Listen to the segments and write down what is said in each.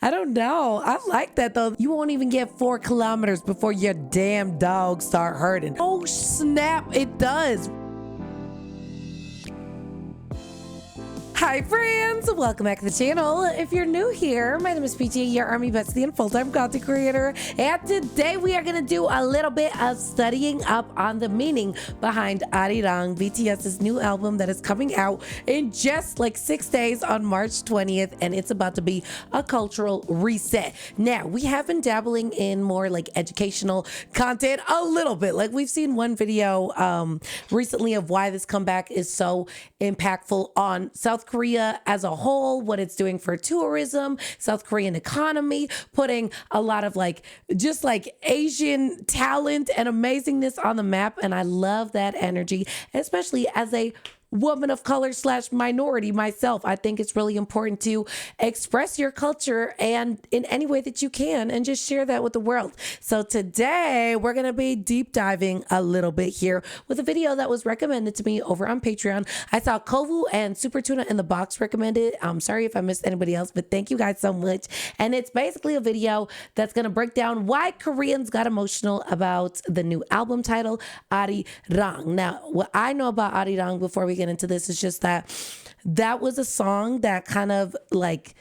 I don't know. I like that though. You won't even get 4 kilometers before your damn dogs start hurting. Oh snap, it does. Hi friends, welcome back to the channel. If you're new here, my name is PG, your army bestie and full-time content creator. And today we are gonna do a little bit of studying up on the meaning behind Arirang, BTS's new album that is coming out in just like 6 days on March 20th, and it's about to be a cultural reset. Now, we have been dabbling in more like educational content a little bit. Like we've seen one video recently of why this comeback is so impactful on South Korea as a whole, what it's doing for tourism, South Korean economy, putting a lot of like just like Asian talent and amazingness on the map. And I love that energy, especially as a woman of color / minority myself. I think it's really important to express your culture and in any way that you can and just share that with the world. So today we're going to be deep diving a little bit here with a video that was recommended to me over on Patreon. I saw Kovu and Super Tuna in the box recommended. I'm sorry if I missed anybody else, but thank you guys so much. And it's basically a video that's going to break down why Koreans got emotional about the new album title, Arirang. Now, what I know about Arirang before we get into this is just that was a song that kind of like,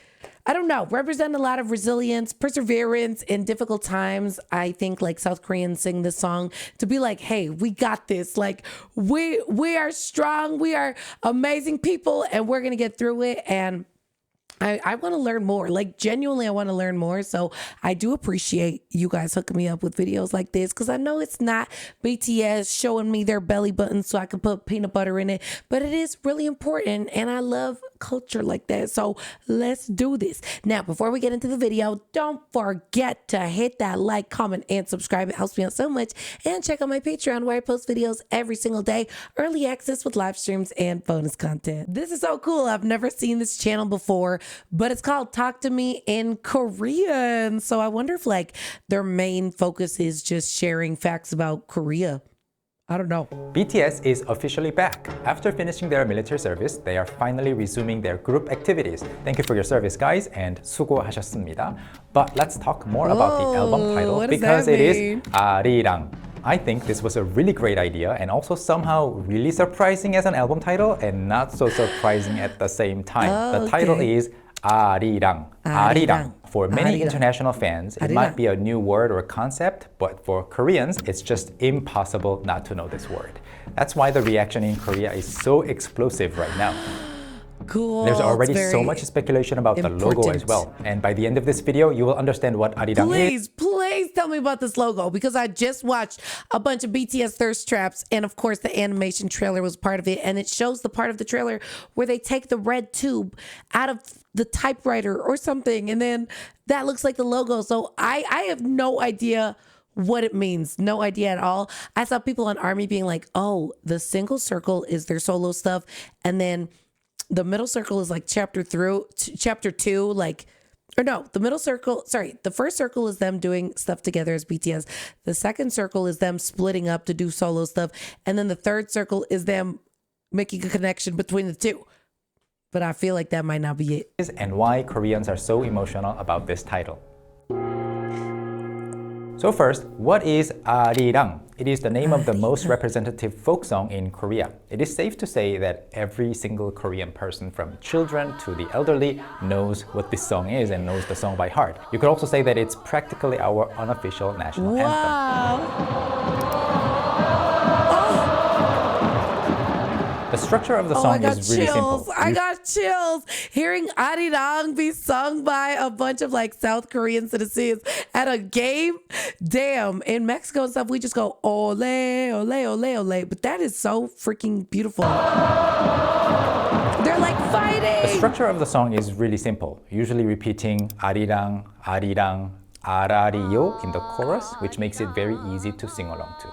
I don't know, represent a lot of resilience, perseverance in difficult times. I think like South Koreans sing this song to be like, hey, we got this. Like we are strong, we are amazing people, and we're gonna get through it. And I want to learn more. Like genuinely, I want to learn more. So I do appreciate you guys hooking me up with videos like this, because I know it's not BTS showing me their belly button so I can put peanut butter in it, but it is really important. And I love culture like that. So let's do this. Now, before we get into the video, don't forget to hit that like, comment, and subscribe. It helps me out so much. And check out my Patreon where I post videos every single day, early access with live streams and bonus content. This is so cool. I've never seen this channel before, but it's called Talk to Me in Korean. So I wonder if like their main focus is just sharing facts about Korea. I don't know. BTS is officially back. After finishing their military service, they are finally resuming their group activities. Thank you for your service, guys, and 수고하셨습니다. But let's talk more about the album title because it is Arirang. I think this was a really great idea and also somehow really surprising as an album title and not so surprising at the same time. The title is Arirang. Arirang. For many international fans, it might be a new word or concept, but for Koreans, it's just impossible not to know this word. That's why the reaction in Korea is so explosive right now. Cool. There's already so much speculation about the logo as well. And by the end of this video, you will understand what Arirang is. Please tell me about this logo, because I just watched a bunch of BTS thirst traps, and of course the animation trailer was part of it, and it shows the part of the trailer where they take the red tube out of the typewriter or something, and then that looks like the logo. So I have no idea what it means. No idea at all. I saw people on ARMY being like, oh, the single circle is their solo stuff, and then the middle circle is like chapter 2, like, or no, the middle circle, sorry, the first circle is them doing stuff together as BTS. The second circle is them splitting up to do solo stuff. And then the third circle is them making a connection between the two. But I feel like that might not be it. And why Koreans are so emotional about this title. So first, what is Arirang? It is the name of the most representative folk song in Korea. It is safe to say that every single Korean person, from children to the elderly, knows what this song is and knows the song by heart. You could also say that it's practically our unofficial national anthem. The structure of the song is really simple. I got chills hearing Arirang be sung by a bunch of like South Korean citizens at a game. Damn, in Mexico and stuff, we just go ole, ole, ole, ole. But that is so freaking beautiful. They're like fighting. The structure of the song is really simple, usually repeating Arirang, Arirang, Arariyo in the chorus, which makes it very easy to sing along to.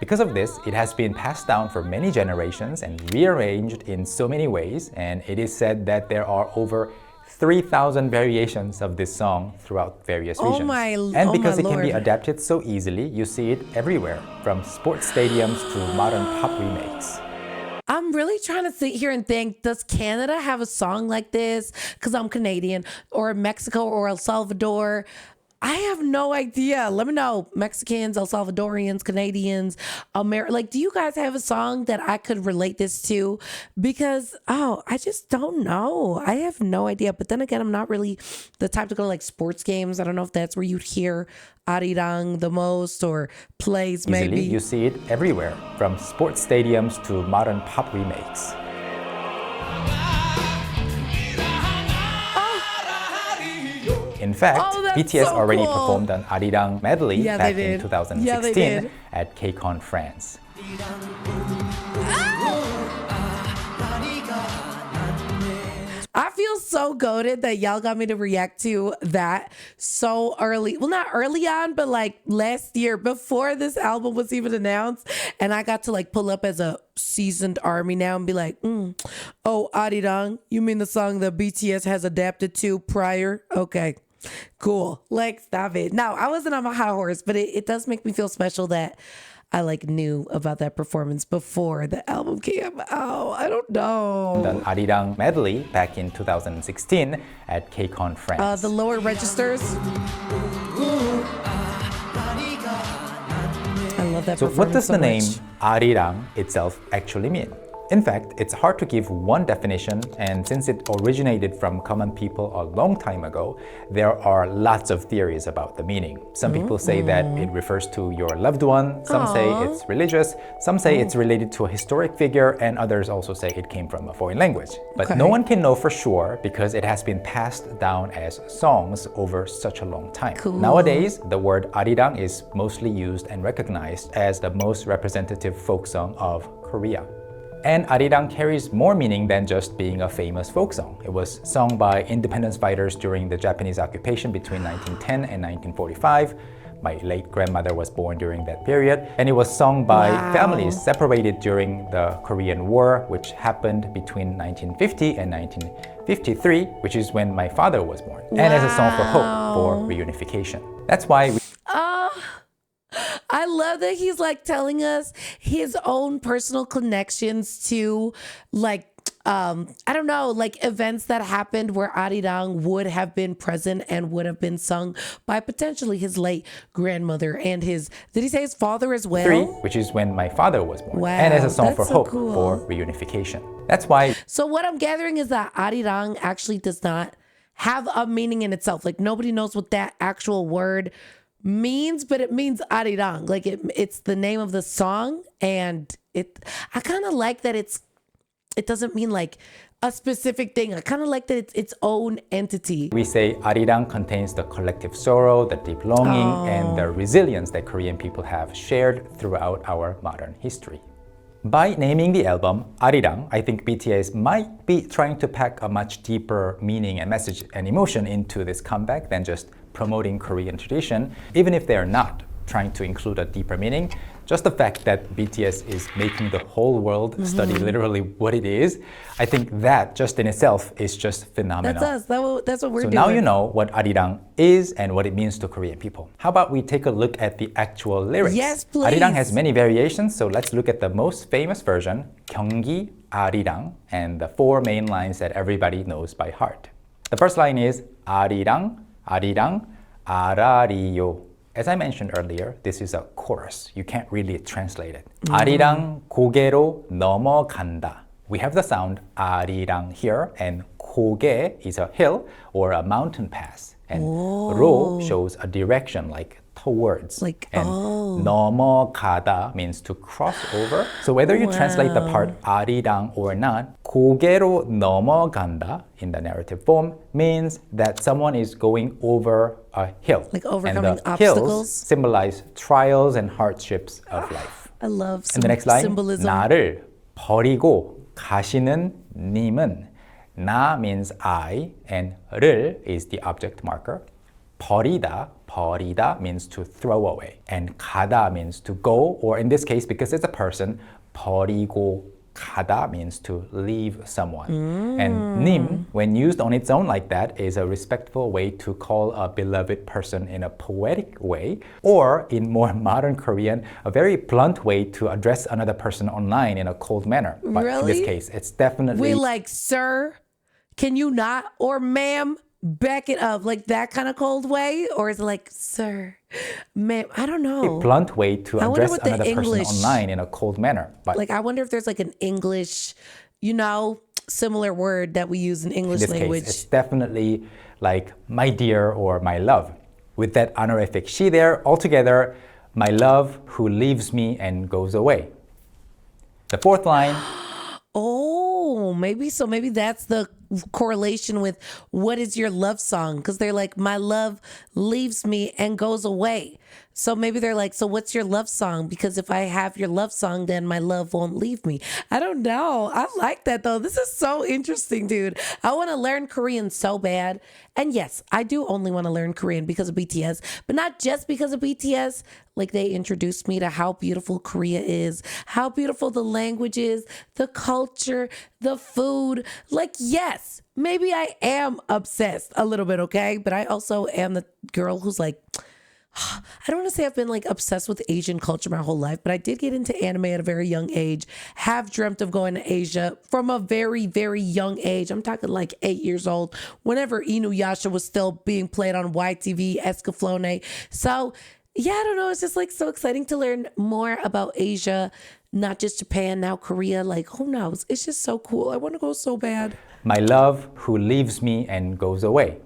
Because of this, it has been passed down for many generations and rearranged in so many ways, and it is said that there are over 3,000 variations of this song throughout various regions. And because it can be adapted so easily, you see it everywhere, from sports stadiums to modern pop remakes. I'm I'm really trying to sit here and think, does Canada have a song like this? Because I'm Canadian, or Mexico or El Salvador. I have no idea. Let me know. Mexicans, El Salvadorians, Canadians, like, do you guys have a song that I could relate this to? Because, I just don't know. I have no idea. But then again, I'm not really the type to go to like sports games. I don't know if that's where you'd hear Arirang the most, or plays maybe. Easily, you see it everywhere, from sports stadiums to modern pop remakes. In fact, BTS so already cool. performed an Arirang medley back in 2016 did. at KCON France. I feel so goated that y'all got me to react to that so early. Well, not early on, but like last year before this album was even announced. And I got to like pull up as a seasoned army now and be like, oh, Arirang, you mean the song that BTS has adapted to prior? Okay, cool. Like, stop it. Now, I wasn't on my high horse, but it does make me feel special that I like knew about that performance before the album came out. I don't know. The Arirang medley back in 2016 at KCON France. The lower registers. I love that So performance what does so the name much. Arirang itself actually mean? In fact, it's hard to give one definition, and since it originated from common people a long time ago, there are lots of theories about the meaning. Some people say that it refers to your loved one, some say it's religious, some say it's related to a historic figure, and others also say it came from a foreign language. But no one can know for sure because it has been passed down as songs over such a long time. Nowadays, the word Arirang is mostly used and recognized as the most representative folk song of Korea. And Arirang carries more meaning than just being a famous folk song. It was sung by independence fighters during the Japanese occupation between 1910 and 1945. My late grandmother was born during that period. And it was sung by families separated during the Korean War, which happened between 1950 and 1953, which is when my father was born. And as a song for hope for reunification. That's why I love that he's like telling us his own personal connections to like, I don't know, like events that happened where Arirang would have been present and would have been sung by potentially his late grandmother and did he say his father as well? Which is when my father was born. Wow, and as a song for that's so hope cool. for reunification. That's why. So what I'm gathering is that Arirang actually does not have a meaning in itself. Like nobody knows what that actual word means, but it means Arirang. Like it's the name of the song, and I kind of like that it doesn't mean like a specific thing. I kind of like that it's its own entity. We say Arirang contains the collective sorrow, the deep longing, and the resilience that Korean people have shared throughout our modern history. By naming the album Arirang, I think BTS might be trying to pack a much deeper meaning and message and emotion into this comeback than just promoting Korean tradition, even if they are not trying to include a deeper meaning. Just the fact that BTS is making the whole world study literally what it is, I think that just in itself is just phenomenal. That's us. That's what we're doing. So now you know what Arirang is and what it means to Korean people. How about we take a look at the actual lyrics? Yes, please. Arirang has many variations, so let's look at the most famous version, 경기 아리랑, and the four main lines that everybody knows by heart. The first line is 아리랑, 아리랑, 아라리요. As I mentioned earlier, this is a chorus. You can't really translate it. 아리랑 고개로 넘어간다. We have the sound 아리랑 here, and 고개 is a hill or a mountain pass. And 로 shows a direction, like towards. And 넘어가다 means to cross over. So whether you translate the part 아리랑 or not, 고개로 넘어간다 in the narrative form means that someone is going over a hill. Like overcoming and the obstacles. Hills symbolize trials and hardships of life. I love And the next line, symbolism. 나를 버리고 가시는 님은. 나 means I, and 를 is the object marker. 버리다 means to throw away. And 가다 means to go, or in this case, because it's a person, 버리고 가다 means to leave someone. And 님, when used on its own like that, is a respectful way to call a beloved person in a poetic way, or in more modern Korean, a very blunt way to address another person online in a cold manner. But in this Really? case, it's definitely... We like, sir, can you not? Or ma'am, back it up. Like that kind of cold way? Or is it like, sir, ma'am? I don't know. a blunt way to I wonder address what the another person English- online in a cold manner. But Like, I wonder if there's like an English, similar word that we use in English in this language. case, it's definitely like my dear or my love. With that honorific she there, altogether, my love who leaves me and goes away. The fourth line, Oh, maybe that's the correlation with what is your love song? Because they're like, my love leaves me and goes away. So maybe they're like, so what's your love song? Because if I have your love song, then my love won't leave me. I don't know. I like that though. This is so interesting, dude. I want to learn Korean so bad. And yes, I do only want to learn Korean because of BTS, but not just because of BTS. Like they introduced me to how beautiful Korea is, how beautiful the language is, the culture, the food. Like, yes, maybe I am obsessed a little bit, okay? But I also am the girl who's like, I don't want to say I've been like obsessed with Asian culture my whole life, but I did get into anime at a very young age, have dreamt of going to Asia from a very, very young age. I'm talking like 8 years old, whenever Inuyasha was still being played on YTV, Escaflowne. So yeah, I don't know. It's just like so exciting to learn more about Asia, not just Japan, now Korea. Like, who knows? It's just so cool. I want to go so bad. my love who leaves me and goes away.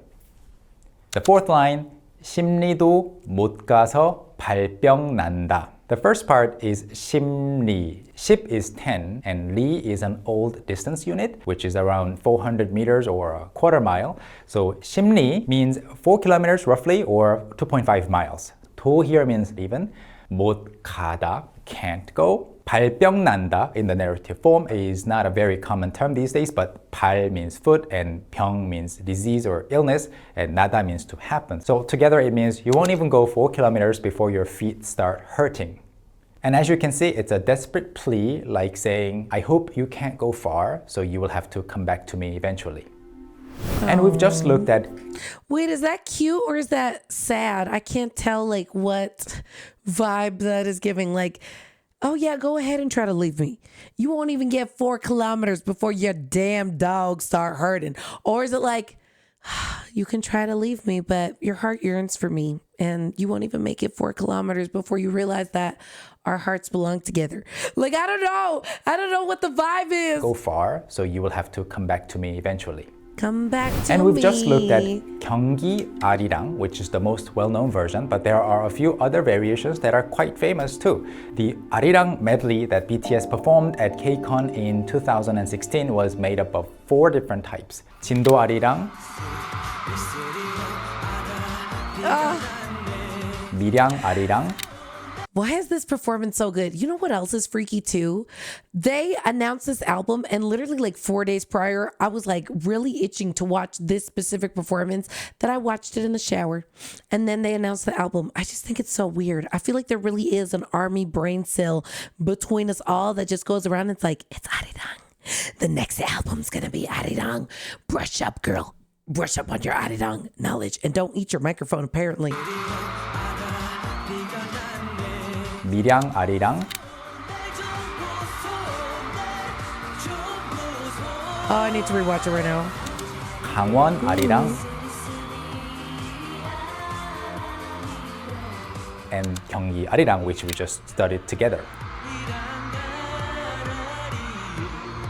The fourth line, 심리도 못 가서 발병 난다. The first part is 심리. Ship is 10 and 리 is an old distance unit, which is around 400 meters or a quarter mile. So 심리 means 4 kilometers roughly or 2.5 miles. 도 here means even. 못 가다, can't go. 발병 난다 in the narrative form is not a very common term these days, but 발 means foot and 병 means disease or illness, and 나다 means to happen. So together it means you won't even go 4 kilometers before your feet start hurting. And as you can see, it's a desperate plea, like saying, I hope you can't go far, so you will have to come back to me eventually. And we've just looked at... Wait, is that cute or is that sad? I can't tell like what vibe that is giving. Like, oh yeah, go ahead and try to leave me. You won't even get 4 kilometers before your damn dogs start hurting. Or is it like, you can try to leave me, but your heart yearns for me and you won't even make it 4 kilometers before you realize that our hearts belong together. Like, I don't know. I don't know what the vibe is. Go far, so you will have to come back to me eventually. Come back to me. And we've just looked at 경기 아리랑, which is the most well-known version, but there are a few other variations that are quite famous too. The 아리랑 medley that BTS performed at KCON in 2016 was made up of 4 different types. 진도 아리랑, 밀양 아리랑. Why is this performance so good? You know what else is freaky too? They announced this album and literally like 4 days prior, I was like really itching to watch this specific performance that I watched it in the shower. And then they announced the album. I just think it's so weird. I feel like there really is an army brain cell between us all that just goes around and it's like, it's Arirang. The next album's gonna be Arirang. Brush up, girl. Brush up on your Arirang knowledge and don't eat your microphone apparently. 밀양 아리랑. Oh, I need to rewatch it right now. 강원 아리랑. And 경기 아리랑, which we just studied together.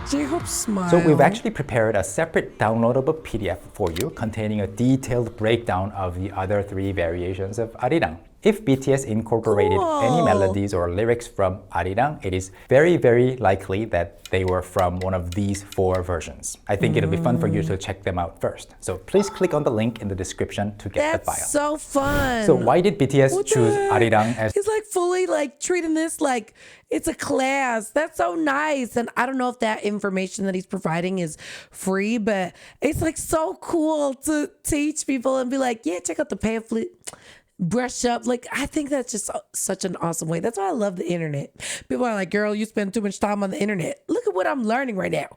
J-Hope smile. So we've actually prepared a separate downloadable PDF for you containing a detailed breakdown of the other 3 variations of 아리랑. If BTS incorporated any melodies or lyrics from Arirang, it is very, very likely that they were from one of these 4 versions. I think it'll be fun for you to check them out first. So please click on the link in the description to get the file. That's so fun. So why did BTS choose Arirang as... He's like fully like treating this like it's a class. That's so nice. And I don't know if that information that he's providing is free, but it's like so cool to teach people and be like, yeah, check out the pamphlet. brush up. Like, I think that's just such an awesome way. That's why I love the internet. People are like, girl, you spend too much time on the internet. Look at what I'm learning right now.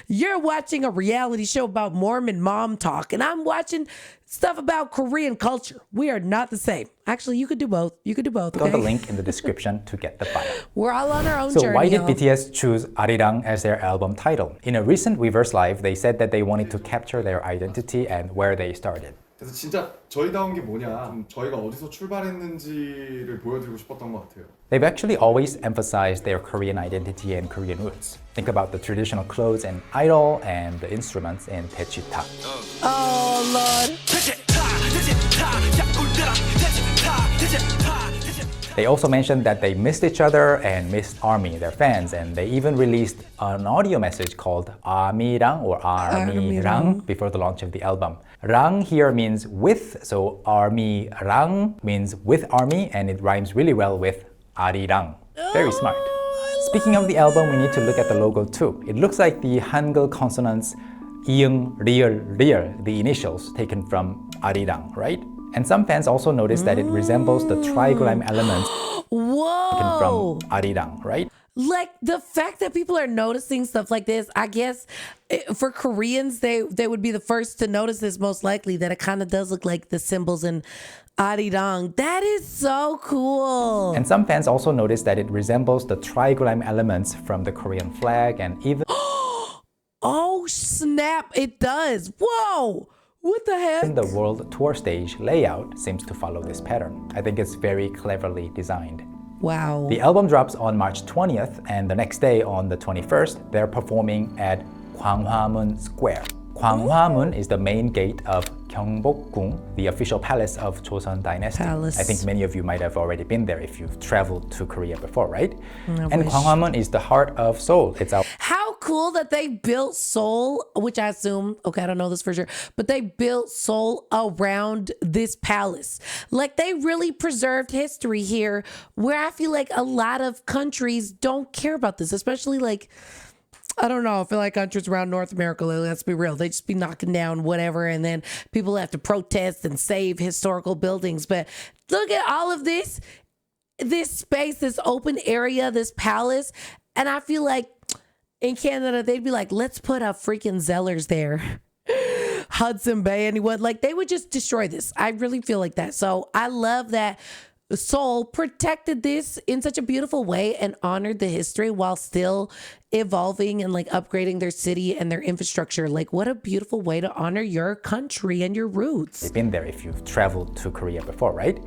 You're watching a reality show about Mormon mom talk, and I'm watching stuff about Korean culture. We are not the same. Actually, you could do both. You could do both. Click on the link in the description to get the file. We're all on our own So journey. why did y'all. BTS choose Arirang as their album title? In a recent Weverse Live, they said that they wanted to capture their identity and where they started. 그래서 진짜 저희다운 게 뭐냐, 저희가 어디서 출발했는지를 보여드리고 싶었던 것 같아요. They've actually always emphasized their Korean identity and Korean roots. Think about the traditional clothes and idol and the instruments in Daechita. Oh, Lord. They also mentioned that they missed each other and missed ARMY, their fans, and they even released an audio message called Arirang or Arirang before the launch of the album. Rang here means with, so Arirang means with army, and it rhymes really well with Arirang. Very smart. Speaking of the album, we need to look at the logo too. It looks like the Hangul consonants 이응, 리을, 리을, the initials taken from Arirang, right? And some fans also noticed that it resembles the triglyme elements taken Whoa. from Arirang, right? Like, the fact that people are noticing stuff like this, I guess for Koreans, they would be the first to notice this, most likely, that it kind of does look like the symbols in Arirang. That is so cool. And some fans also noticed that it resembles the triglyme elements from the Korean flag and even Oh, snap. It does. Whoa. What the heck? the world tour stage layout seems to follow this pattern. I think it's very cleverly designed. Wow. The album drops on March 20th, and the next day on the 21st, they're performing at Gwanghwamun Square. Gwanghwamun is the main gate of Gyeongbokgung, the official palace of Joseon Dynasty. Palace. I think many of you might have already been there if you've traveled to Korea before, right? I And wish. Gwanghwamun is the heart of Seoul. It's our How cool that they built Seoul, which I assume, okay, I don't know this for sure, but they built Seoul around this palace. Like, they really preserved history here, where I feel like a lot of countries don't care about this, especially like, I don't know, I feel like countries around North America, let's be real, they just be knocking down whatever, and then people have to protest and save historical buildings. But look at all of this space, this open area, this palace, and I feel like in Canada, they'd be like, let's put a freaking Zellers there. Hudson Bay, anyone. Like, they would just destroy this. I really feel like that. So I love that Seoul protected this in such a beautiful way and honored the history while still evolving and like upgrading their city and their infrastructure. Like, what a beautiful way to honor your country and your roots. been there if you've traveled to Korea before, right?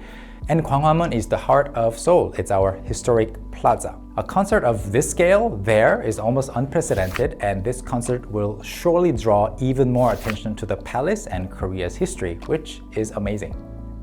And Gwanghwamun is the heart of Seoul. It's our historic plaza. A concert of this scale there is almost unprecedented, and this concert will surely draw even more attention to the palace and Korea's history, which is amazing.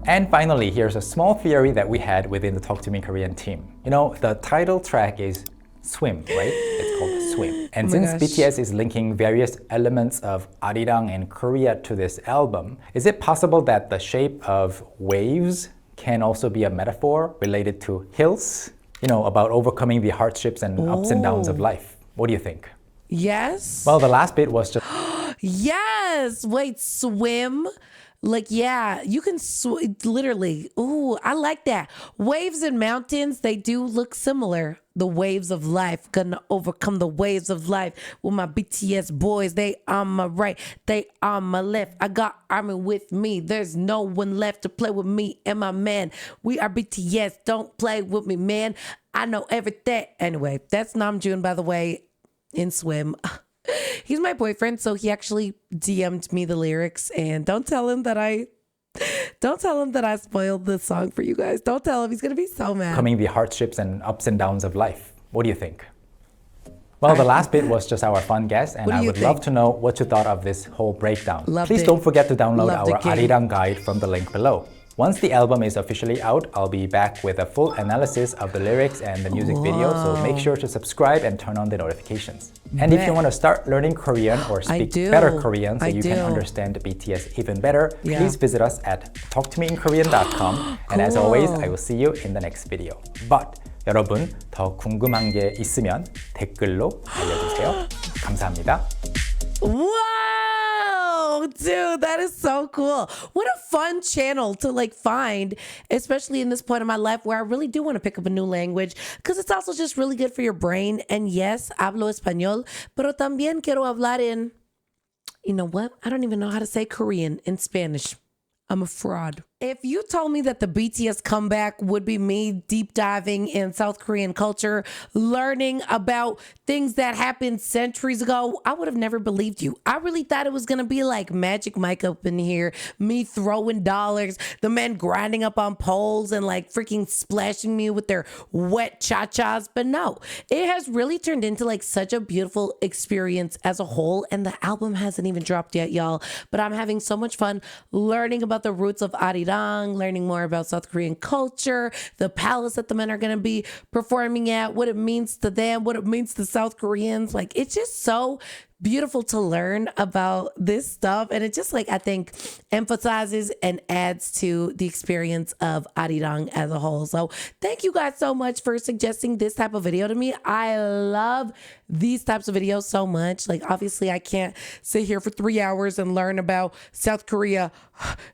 And finally, here's a small theory that we had within the Talk to Me Korean team. You know, the title track is Swim, right? It's called Swim. And Oh my since gosh. BTS is linking various elements of Arirang and Korea to this album, is it possible that the shape of waves can also be a metaphor related to hills? You know, about overcoming the hardships and ups and downs of life. What do you think? Yes. Well, the last bit was just Yes. Wait, swim. Like, yeah, you can literally. Ooh, I like that. Waves and mountains, they do look similar. The waves of life, gonna overcome the waves of life with my BTS boys. They on my right, they on my left. I got army with me. There's no one left to play with me and my man. We are BTS. Don't play with me, man. I know everything. Anyway, that's Namjoon, by the way, in Swim. He's my boyfriend, so he actually DM'd me the lyrics, and don't tell him that I spoiled the song for you guys. Don't tell him. He's gonna be so mad. overcoming the hardships and ups and downs of life. What do you think? Well, the last bit was just our fun guess, and What do I you would love think? to know what you thought of this whole breakdown. Loved Please it. don't forget to download Loved our it, King. Arirang guide from the link below. Once the album is officially out, I'll be back with a full analysis of the lyrics and the music video, so make sure to subscribe and turn on the notifications. And if you Bet. want to start learning Korean or speak do. better Korean so I you can do. understand BTS even better, Yeah. please visit us at talktomeinkorean.com. And as always, I will see you in the next video. But 여러분, 더 궁금한 게 있으면 댓글로 알려주세요. 감사합니다. Whoa! dude, that is so cool. What a fun channel to like find, especially in this point of my life where I really do want to pick up a new language because it's also just really good for your brain. And yes, hablo español, pero también quiero hablar in, you know what? I don't even know how to say Korean in Spanish. I'm a fraud. If you told me that the BTS comeback would be me deep diving in South Korean culture, learning about things that happened centuries ago, I would have never believed you. I really thought it was going to be like Magic Mike up in here, me throwing dollars, the men grinding up on poles and like freaking splashing me with their wet cha-chas. But no, it has really turned into like such a beautiful experience as a whole. And the album hasn't even dropped yet, y'all. But I'm having so much fun learning about the roots of Arirang, learning more about South Korean culture, the palace that the men are going to be performing at, what it means to them, what it means to South Koreans. Like, it's just so beautiful to learn about this stuff. And it just like, I think, emphasizes and adds to the experience of Arirang as a whole. So thank you guys so much for suggesting this type of video to me. I love these types of videos so much. Like, obviously I can't sit here for 3 hours and learn about South Korea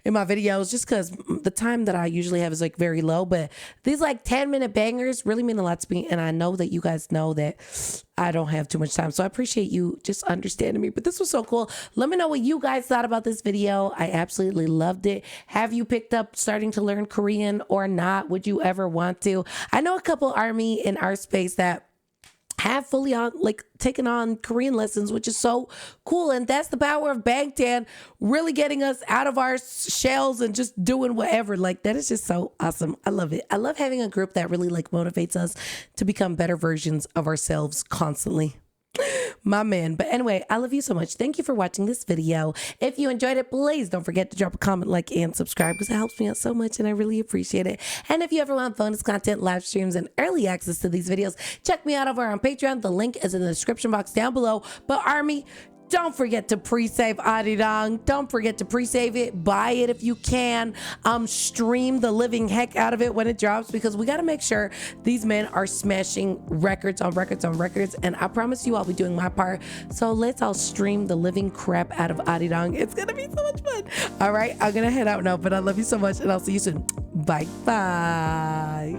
in my videos just because the time that I usually have is like very low. But these like 10-minute bangers really mean a lot to me. And I know that you guys know that I don't have too much time. So I appreciate you just understanding me. But this was so cool. Let me know what you guys thought about this video. I absolutely loved it. Have you picked up starting to learn Korean or not? Would you ever want to? I know a couple army in our space that have fully on like taken on Korean lessons, which is so cool. And that's the power of Bangtan, really getting us out of our shells and just doing whatever. Like, that is just so awesome. I love it. I love having a group that really like motivates us to become better versions of ourselves constantly. My man. But anyway, I love you so much. Thank you for watching this video. If you enjoyed it, please don't forget to drop a comment, like, and subscribe because it helps me out so much and I really appreciate it. And if you ever want bonus content, live streams, and early access to these videos, check me out over on Patreon. The link is in the description box down below. But Army, don't forget to pre-save Arirang. Don't forget to pre-save it. Buy it if you can. Stream the living heck out of it when it drops because we got to make sure these men are smashing records on records on records. And I promise you I'll be doing my part. So let's all stream the living crap out of Arirang. It's going to be so much fun. All right, I'm going to head out now, but I love you so much and I'll see you soon. Bye. Bye.